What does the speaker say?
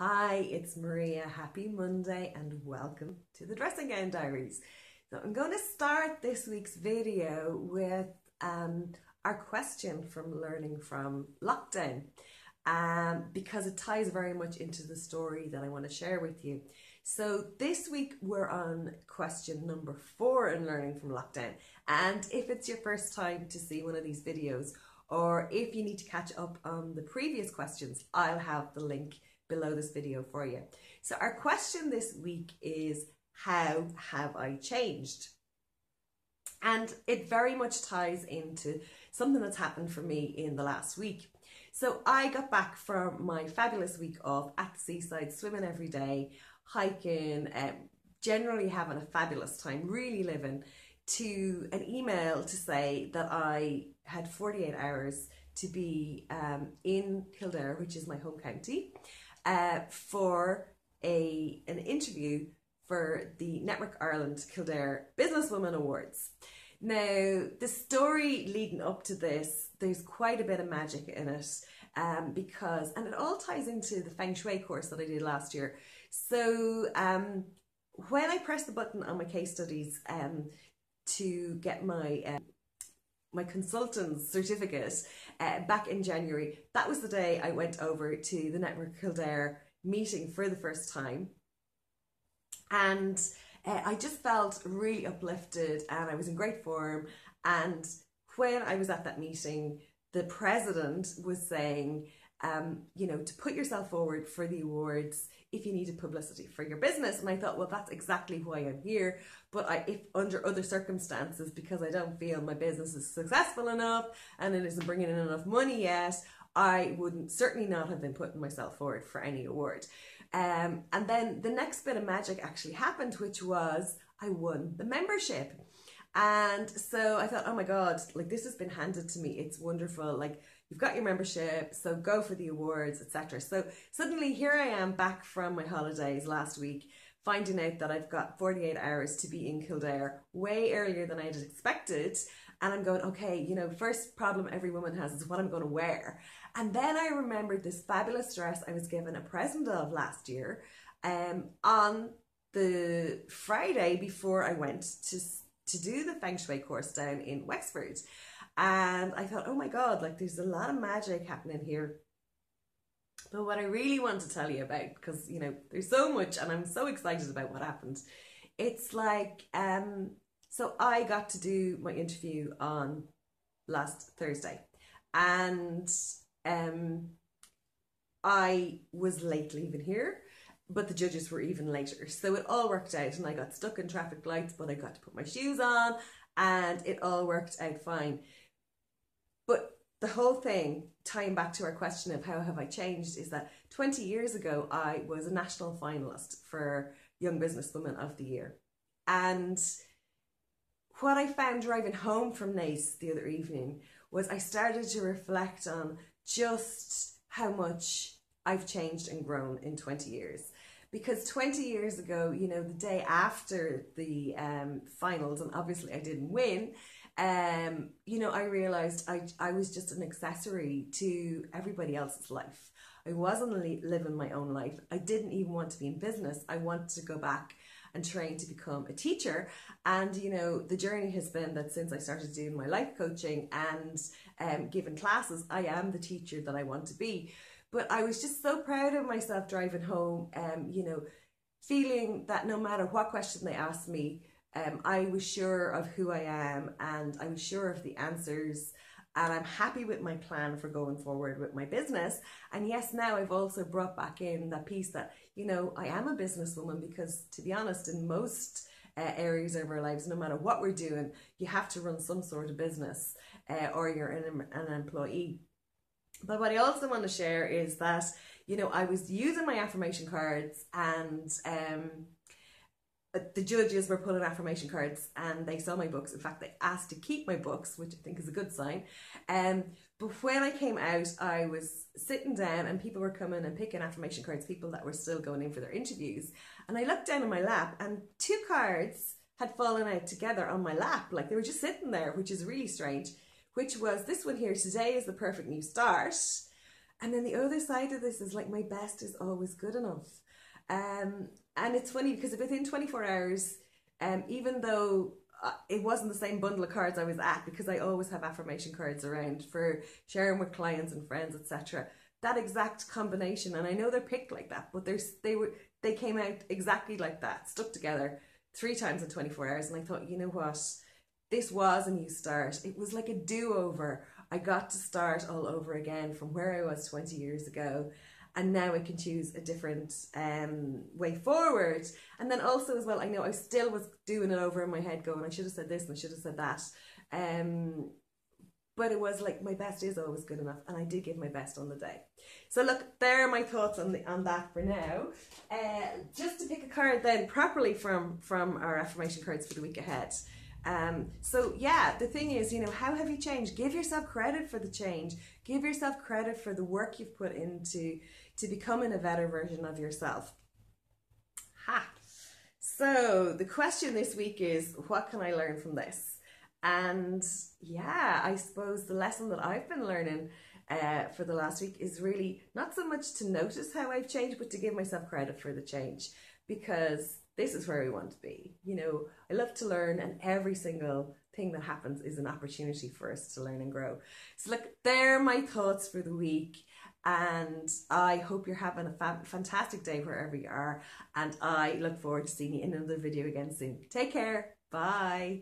Hi, it's Maria. Happy Monday and welcome to the Dressing Gown Diaries. So I'm going to start this week's video with our question from learning from lockdown because it ties very much into the story that I want to share with you. So this week we're on question number 4 in learning from lockdown, and if it's your first time to see one of these videos, or if you need to catch up on the previous questions, I'll have the link below this video for you. So our question this week is, how have I changed? And it very much ties into something that's happened for me in the last week. So I got back from my fabulous week off at the seaside, swimming every day, hiking, generally having a fabulous time, really living, to an email to say that I had 48 hours to be in Kildare, which is my home county, for an interview for the Network Ireland Kildare Businesswoman Awards. Now, the story leading up to this, there's quite a bit of magic in it, because, and it all ties into the Feng Shui course that I did last year. So when I pressed the button on my case studies to get my my consultant's certificate back in January, that was the day I went over to the Network Kildare meeting for the first time. And I just felt really uplifted and I was in great form. And when I was at that meeting, the president was saying, you know, to put yourself forward for the awards if you needed publicity for your business. And I thought, well, that's exactly why I'm here. But if under other circumstances, because I don't feel my business is successful enough and it isn't bringing in enough money yet, I wouldn't certainly not have been putting myself forward for any award. And then the next bit of magic actually happened, which was I won the membership. And so I thought, oh my God, like, this has been handed to me. It's wonderful. Like, you've got your membership, so go for the awards, etc. So suddenly here I am back from my holidays last week, finding out that I've got 48 hours to be in Kildare, way earlier than I had expected. And I'm going, okay, you know, first problem every woman has is what I'm going to wear. And then I remembered this fabulous dress I was given a present of last year on the Friday before I went to do the Feng Shui course down in Wexford. And I thought, oh my God, like, there's a lot of magic happening here. But what I really want to tell you about, because, you know, there's so much and I'm so excited about what happened. It's like, so I got to do my interview on last Thursday, and I was late leaving here, but the judges were even later. So it all worked out, and I got stuck in traffic lights, but I got to put my shoes on and it all worked out fine. But the whole thing, tying back to our question of how have I changed, is that 20 years ago, I was a national finalist for Young Businesswoman of the Year. And what I found driving home from Nice the other evening was I started to reflect on just how much I've changed and grown in 20 years. Because 20 years ago, you know, the day after the finals, and obviously I didn't win, you know, I realized I was just an accessory to everybody else's life. I wasn't living my own life. I didn't even want to be in business. I wanted to go back and train to become a teacher. And, you know, the journey has been that since I started doing my life coaching and giving classes, I am the teacher that I want to be. But I was just so proud of myself driving home, you know, feeling that no matter what question they asked me, I was sure of who I am and I was sure of the answers, and I'm happy with my plan for going forward with my business. And yes, now I've also brought back in that piece that, you know, I am a businesswoman, because to be honest, in most areas of our lives, no matter what we're doing, you have to run some sort of business or you're an employee. But what I also want to share is that, you know, I was using my affirmation cards, and the judges were pulling affirmation cards and they saw my books. In fact, they asked to keep my books, which I think is a good sign. But when I came out, I was sitting down and people were coming and picking affirmation cards, people that were still going in for their interviews. And I looked down in my lap and 2 cards had fallen out together on my lap. Like, they were just sitting there, which is really strange. Which was this one here: today is the perfect new start. And then the other side of this is like, my best is always good enough. And it's funny because within 24 hours, even though it wasn't the same bundle of cards I was at, because I always have affirmation cards around for sharing with clients and friends, etc. That exact combination, and I know they're picked like that, but they came out exactly like that, stuck together 3 times in 24 hours. And I thought, you know what? This was a new start. It was like a do-over. I got to start all over again from where I was 20 years ago. And now I can choose a different way forward. And then also as well, I know I still was doing it over in my head going, I should have said this and I should have said that. But it was like, my best is always good enough. And I did give my best on the day. So look, there are my thoughts on that for now. Just to pick a card then properly from our affirmation cards for the week ahead. So yeah, the thing is, how have you changed? Give yourself credit for the change. Give yourself credit for the work you've put into becoming a better version of yourself. So the question this week is, what can I learn from this? And yeah, I suppose the lesson that I've been learning for the last week is really not so much to notice how I've changed, but to give myself credit for the change, because this is where we want to be. I love to learn, and every single thing that happens is an opportunity for us to learn and grow. So look, there are my thoughts for the week, and I hope you're having a fantastic day wherever you are, and I look forward to seeing you in another video again soon. Take care. Bye.